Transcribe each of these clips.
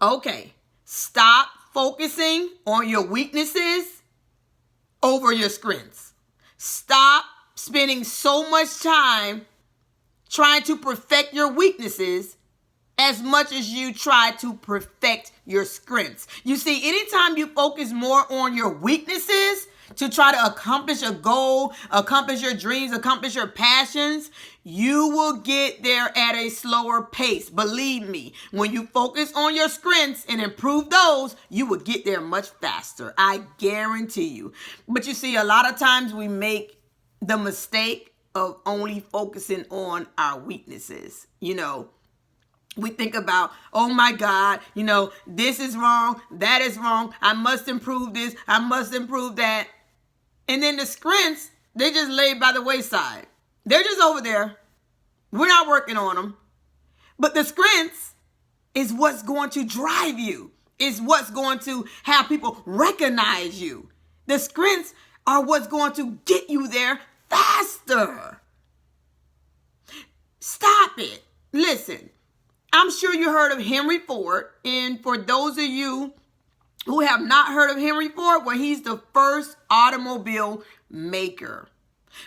Okay, stop focusing on your weaknesses over your strengths. Stop spending so much time trying to perfect your weaknesses as much as you try to perfect your strengths. You see, anytime you focus more on your weaknesses to try to accomplish a goal, accomplish your dreams, accomplish your passions, you will get there at a slower pace. Believe me, when you focus on your strengths and improve those, you will get there much faster. I guarantee you. But you see, a lot of times we make the mistake of only focusing on our weaknesses. We think about, oh my God, this is wrong, that is wrong, I must improve this, I must improve that. And then the strengths, they just lay by the wayside. They're just over there. We're not working on them. But the strengths is what's going to drive you. Is what's going to have people recognize you. The strengths are what's going to get you there faster. Stop it. Listen, I'm sure you heard of Henry Ford. And for those of you who have not heard of Henry Ford, well, he's the first automobile maker.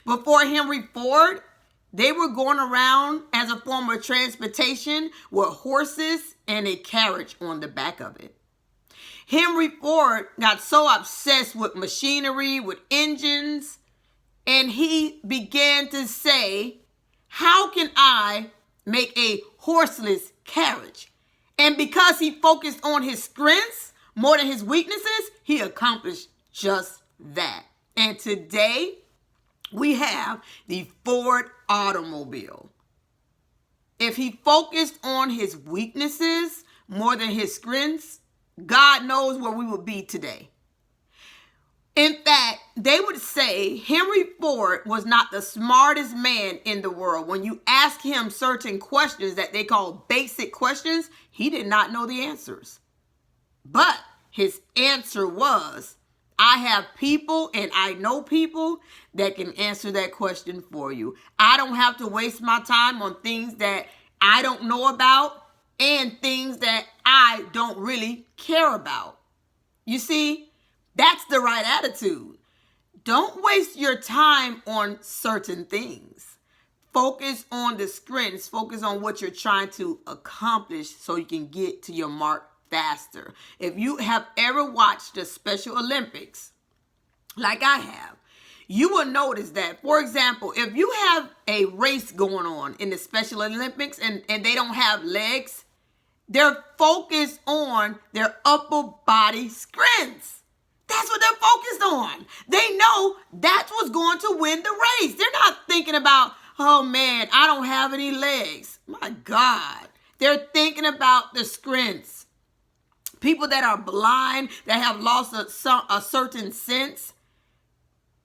Before Henry Ford, they were going around as a form of transportation with horses and a carriage on the back of it. Henry Ford got so obsessed with machinery, with engines, and he began to say, how can I make a horseless carriage? And because he focused on his strengths more than his weaknesses, he accomplished just that. And today, we have the Ford automobile. If he focused on his weaknesses more than his strengths, God knows where we would be today. In fact, they would say Henry Ford was not the smartest man in the world. When you ask him certain questions that they call basic questions, he did not know the answers. But his answer was, I have people and I know people that can answer that question for you. I don't have to waste my time on things that I don't know about and things that I don't really care about. You see, that's the right attitude. Don't waste your time on certain things. Focus on the strengths. Focus on what you're trying to accomplish so you can get to your mark faster. If you have ever watched the Special Olympics, like I have, you will notice that, for example, if you have a race going on in the Special Olympics and they don't have legs, they're focused on their upper body strengths. That's what they're focused on. They know that's what's going to win the race. They're not thinking about, oh man, I don't have any legs. My God. They're thinking about the strengths. People that are blind, that have lost a certain sense,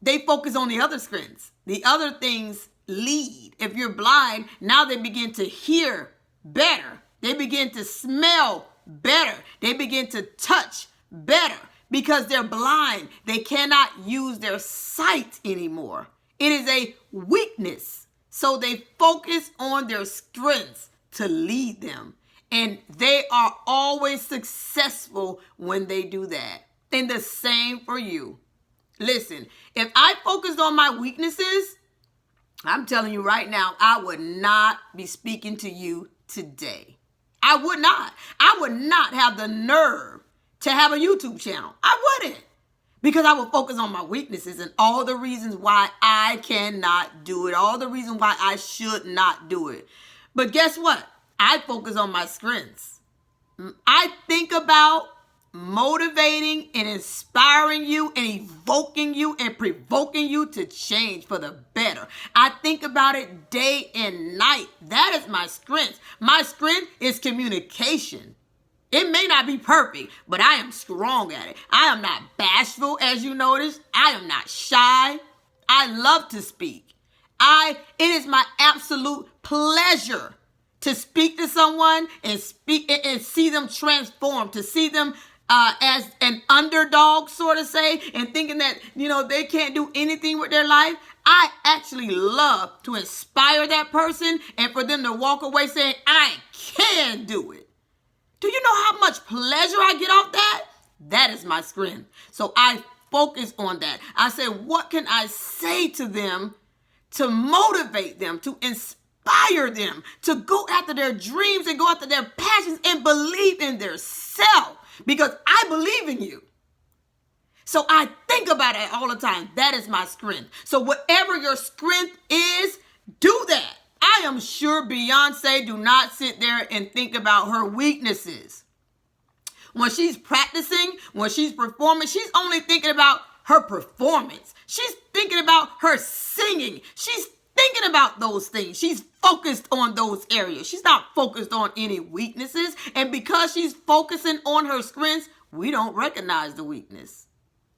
they focus on the other strengths. The other things lead. If you're blind, now they begin to hear better. They begin to smell better. They begin to touch better. Because they're blind, they cannot use their sight anymore. It is a weakness. So they focus on their strengths to lead them. And they are always successful when they do that. And the same for you. Listen, if I focused on my weaknesses, I'm telling you right now, I would not be speaking to you today. I would not. I would not have the nerve to have a YouTube channel. I wouldn't. Because I would focus on my weaknesses and all the reasons why I cannot do it. All the reasons why I should not do it. But guess what? I focus on my strengths. I think about motivating and inspiring you and evoking you and provoking you to change for the better. I think about it day and night. That is my strength. My strength is communication. It may not be perfect, but I am strong at it. I am not bashful, as you notice. I am not shy. I love to speak. It is my absolute pleasure to speak to someone and speak and see them transform, to see them as an underdog, sort of say, and thinking that, they can't do anything with their life. I actually love to inspire that person and for them to walk away saying, I can do it. Do you know how much pleasure I get off that, that is my strength. So I focus on that. I say, what can I say to them to motivate them, to inspire them, to go after their dreams and go after their passions and believe in their self, because I believe in you. So I think about it all the time. That is my strength. So whatever your strength is, do that. I am sure Beyonce do not sit there and think about her weaknesses. When she's practicing, when she's performing, she's only thinking about her performance. She's thinking about her singing. She's thinking about those things. She's focused on those areas. She's not focused on any weaknesses. And because she's focusing on her strengths, we don't recognize the weakness.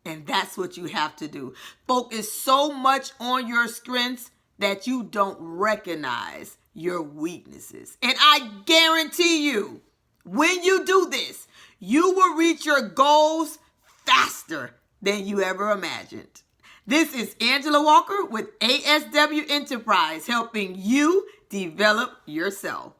And that's what you have to do. Focus so much on your strengths that you don't recognize your weaknesses. And I guarantee you, when you do this, you will reach your goals faster than you ever imagined. This is Angela Walker with ASW Enterprise, helping you develop yourself.